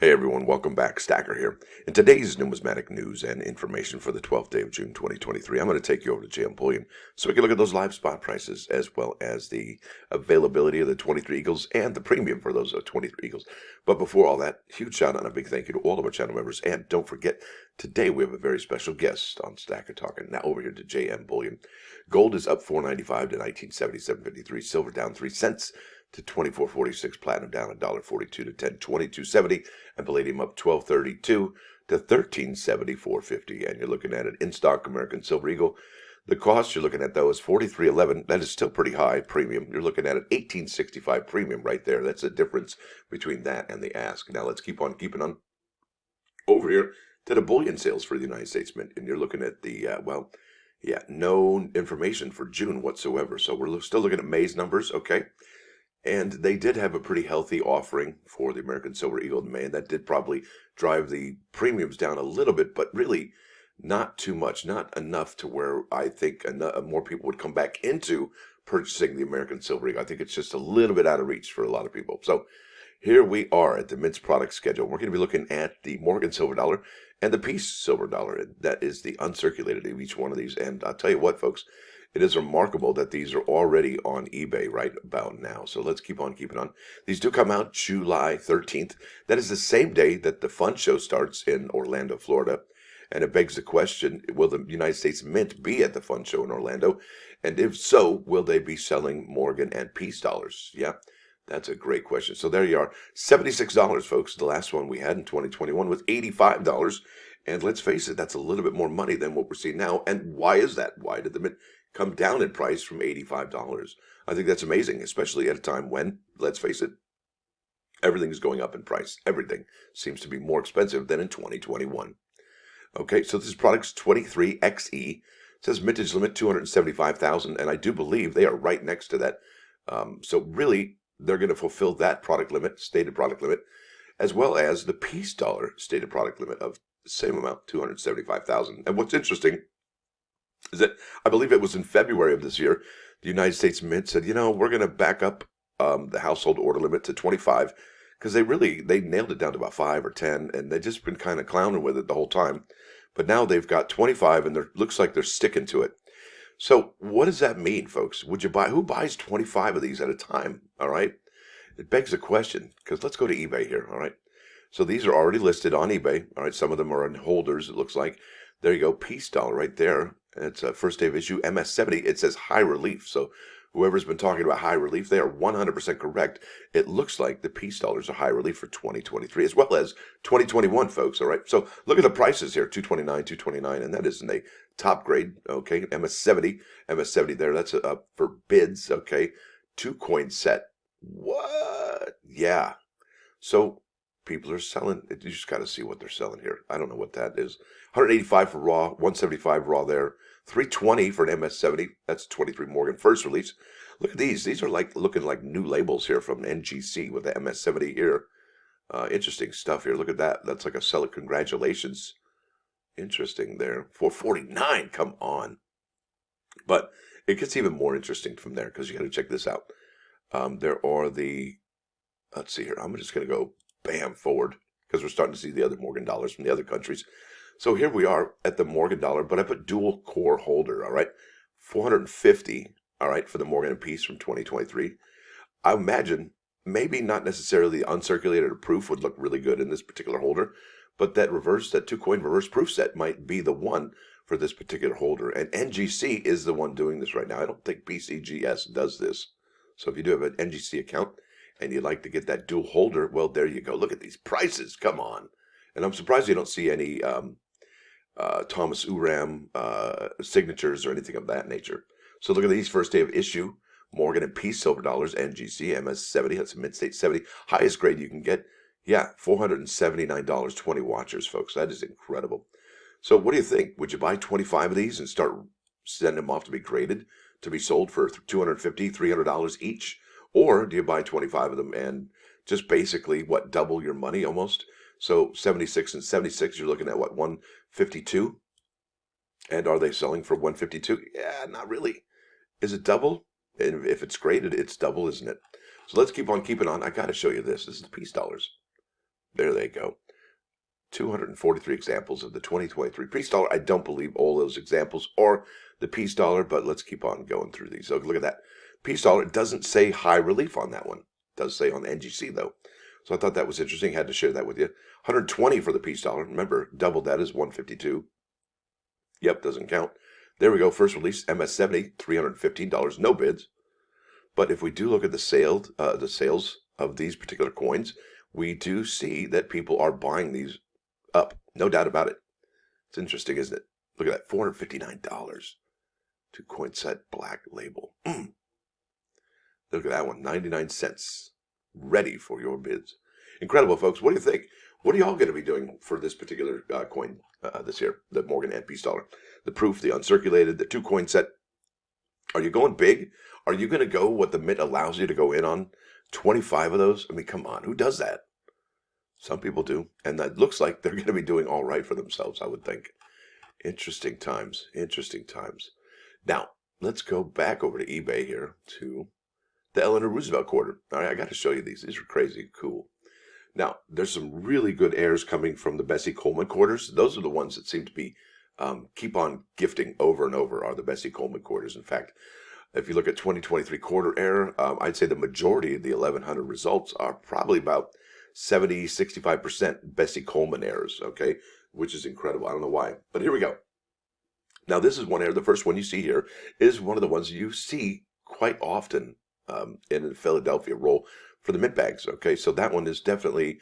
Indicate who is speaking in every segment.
Speaker 1: Hey everyone, welcome back. Stacker here. In today's numismatic news and information for the 12th day of June 2023, I'm going to take you over to JM Bullion so we can look at those live spot prices as well as the availability of the 23 Eagles and the premium for those 23 Eagles. But before all that, huge shout out and a big thank you to all of our channel members. And don't forget, today we have a very special guest on Stacker Talking. Now over here to JM Bullion. Gold is up $4.95 to 1977.53. Silver down 3 cents to 24.46, platinum down $1.42 to 10.2270, and palladium up 12.32 to 13.74.50. And you're looking at an in-stock American Silver Eagle. The cost you're looking at though is $43.11. That is still pretty high premium. You're looking at an $18.65 premium right there. That's the difference between that and the ask. Now let's keep on keeping on over here to the bullion sales for the United States Mint, and you're looking at the no information for June whatsoever. So we're still looking at May's numbers, okay? And they did have a pretty healthy offering for the American Silver Eagle in May, and that did probably drive the premiums down a little bit, but really not too much, not enough to where I think more people would come back into purchasing the American Silver Eagle. I think it's just a little bit out of reach for a lot of people. So here we are at the Mint's product schedule. We're going to be looking at the Morgan Silver Dollar and the Peace Silver Dollar. That is the uncirculated of each one of these. And I'll tell you what, folks, it is remarkable that these are already on eBay right about now. So let's keep on keeping on. These do come out July 13th. That is the same day that the fun show starts in Orlando, Florida. And it begs the question, will the United States Mint be at the fun show in Orlando? And if so, will they be selling Morgan and Peace dollars? Yeah, that's a great question. So there you are. $76, folks. The last one we had in 2021 was $85. And let's face it, that's a little bit more money than what we're seeing now. And why is that? Why did the Mint come down in price from $85? I think that's amazing, especially at a time when, let's face it, everything is going up in price. Everything seems to be more expensive than in 2021. Okay, so this product's 23XE. It says mintage limit 275,000, and I do believe they are right next to that. So really, they're going to fulfill that product limit, stated product limit, as well as the Peace Dollar stated product limit of the same amount, 275,000. And what's interesting is that I believe it was in February of this year, the United States Mint said, we're going to back up the household order limit to 25 because they nailed it down to about 5 or 10, and they've just been kind of clowning with it the whole time. But now they've got 25, and looks like they're sticking to it. So what does that mean, folks? Who buys 25 of these at a time? All right. It begs the question, because let's go to eBay here. All right. So these are already listed on eBay. All right. Some of them are in holders, it looks like. There you go. Peace Dollar right there. It's a first day of issue MS70. It says high relief. So whoever's been talking about high relief, they are 100% correct. It looks like the Peace Dollars are high relief for 2023 as well as 2021, folks. All right. So look at the prices here, $229, and that is in a top grade. Okay. MS70 there. That's up for bids. Okay. 2-coin set. What? Yeah. So people are selling. You just got to see what they're selling here. I don't know what that is. 185 for raw, 175 raw there, 320 for an MS70. That's 23 Morgan first release. Look at these. These are looking like new labels here from NGC with the MS70 here. Interesting stuff here. Look at that. That's like a seller. Congratulations. Interesting there. 449. Come on. But it gets even more interesting from there because you got to check this out. There are let's see here. I'm just going to go bam forward because we're starting to see the other Morgan dollars from the other countries. So here we are at the Morgan dollar, but I put dual core holder, all right? 450, all right, for the Morgan and Peace from 2023. I imagine maybe not necessarily the uncirculated or proof would look really good in this particular holder, but that 2-coin reverse proof set might be the one for this particular holder. And NGC is the one doing this right now. I don't think PCGS does this. So if you do have an NGC account and you'd like to get that dual holder, well, there you go. Look at these prices. Come on. And I'm surprised you don't see any Thomas Uram signatures or anything of that nature. So look at these first day of issue. Morgan and Peace Silver Dollars, NGC, MS70. That's a mid-state 70. Highest grade you can get. Yeah, $479, 20 watchers, folks. That is incredible. So what do you think? Would you buy 25 of these and start sending them off to be graded, to be sold for $250, $300 each? Or do you buy 25 of them and just basically, double your money almost? So 76 and 76, you're looking at 152? And are they selling for 152? Yeah, not really. Is it double? And if it's graded, it's double, isn't it? So let's keep on keeping on. I got to show you this. This is the Peace Dollars. There they go. 243 examples of the 2023 Peace Dollar. I don't believe all those examples are the Peace Dollar, but let's keep on going through these. So look at that. Peace Dollar, it doesn't say high relief on that one. It does say on the NGC, though. So I thought that was interesting. Had to share that with you. 120 for the Peace Dollar. Remember, double that is 152. Yep, doesn't count. There we go. First release, MS70, $315. No bids. But if we do look at the sales of these particular coins, we do see that people are buying these up. No doubt about it. It's interesting, isn't it? Look at that, $459. 2 coin set, black label. Look at that one, 99 cents. Ready for your bids. Incredible, folks. What do you think? What are y'all going to be doing for this particular coin this year? The Morgan and Peace Dollar. The proof, the uncirculated, the 2 coin set. Are you going big? Are you going to go what the mint allows you to go in on? 25 of those? I mean, come on. Who does that? Some people do. And that looks like they're going to be doing all right for themselves, I would think. Interesting times. Interesting times. Now, let's go back over to eBay here to the Eleanor Roosevelt quarter. All right, I got to show you these. These are crazy cool. Now, there's some really good airs coming from the Bessie Coleman quarters. Those are the ones that seem to be keep on gifting over and over are the Bessie Coleman quarters. In fact, if you look at 2023 quarter air, I'd say the majority of the 1100 results are probably about 70, 65% Bessie Coleman airs, okay, which is incredible. I don't know why, but here we go. Now, this is one air. The first one you see here is one of the ones you see quite often in the Philadelphia roll for the mint bags, okay? So that one is definitely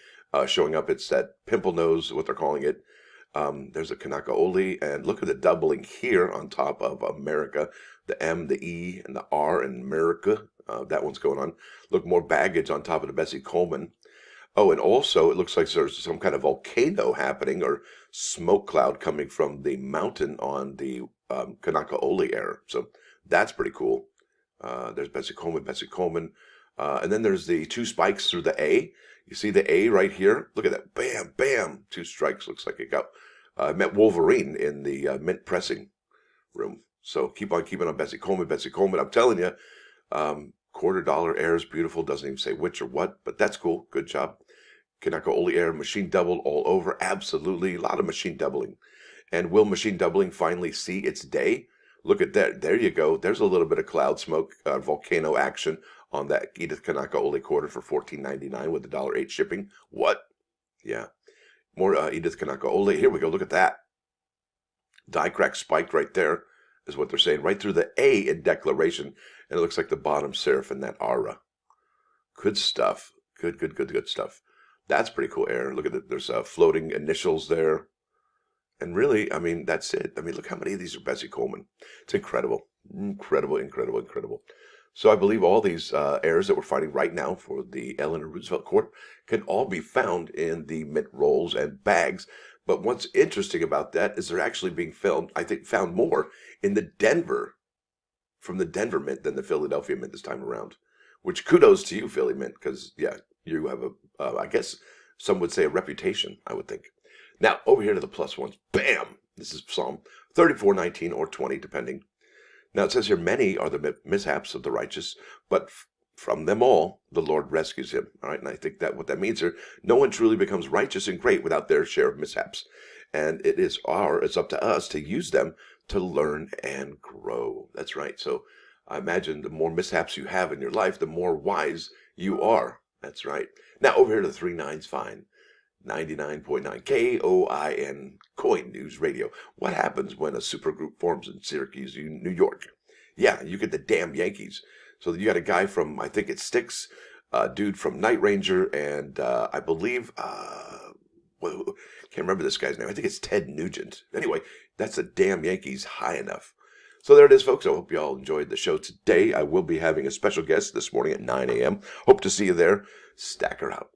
Speaker 1: showing up. It's that pimple nose, what they're calling it. There's a Kanaka Oli, and look at the doubling here on top of America. The M, the E, and the R in America. That one's going on. Look, more baggage on top of the Bessie Coleman. Oh, and also it looks like there's some kind of volcano happening or smoke cloud coming from the mountain on the Kanaka Oli air. So that's pretty cool. There's Bessie Coleman. And then there's the 2 spikes through the A. You see the A right here? Look at that. Bam, bam. 2 strikes. Looks like it got. I met Wolverine in the mint pressing room. So keep on keeping on Bessie Coleman. I'm telling you, $0.25 air is beautiful. Doesn't even say which or what, but that's cool. Good job. Kanaka Oli air, machine doubled all over. Absolutely. A lot of machine doubling. And will machine doubling finally see its day? Look at that. There you go. There's a little bit of cloud smoke, volcano action on that Edith Kanaka Oli quarter for $14.99 with the $1.08 shipping. What? Yeah. More Edith Kanaka Oli. Here we go. Look at that. Die crack spiked right there is what they're saying. Right through the A in declaration. And it looks like the bottom serif in that aura. Good stuff. Good stuff. That's pretty cool air. Look at it. There's floating initials there. And really, I mean, that's it. I mean, look how many of these are Bessie Coleman. It's incredible. Incredible. So I believe all these airs that we're finding right now for the Eleanor Roosevelt Court can all be found in the mint rolls and bags. But what's interesting about that is they're actually being found, I think, found more in the from the Denver Mint than the Philadelphia Mint this time around. Which kudos to you, Philly Mint, because, yeah, you have I guess some would say a reputation, I would think. Now, over here to the plus ones. Bam! This is Psalm 34, 19, or 20, depending. Now, it says here, many are the mishaps of the righteous, but from them all, the Lord rescues him. All right, and I think that what that means here, no one truly becomes righteous and great without their share of mishaps. And it's up to us to use them to learn and grow. That's right. So I imagine the more mishaps you have in your life, the more wise you are. That's right. Now, over here to the 3 nines, fine. 99.9 KOIN Coin News Radio. What happens when a supergroup forms in Syracuse, New York? Yeah, you get the damn Yankees. So you got a guy from, I think it's Styx, dude from Night Ranger, and I believe, can't remember this guy's name. I think it's Ted Nugent. Anyway, that's the damn Yankees high enough. So there it is, folks. I hope you all enjoyed the show today. I will be having a special guest this morning at 9 a.m. Hope to see you there. Stacker out.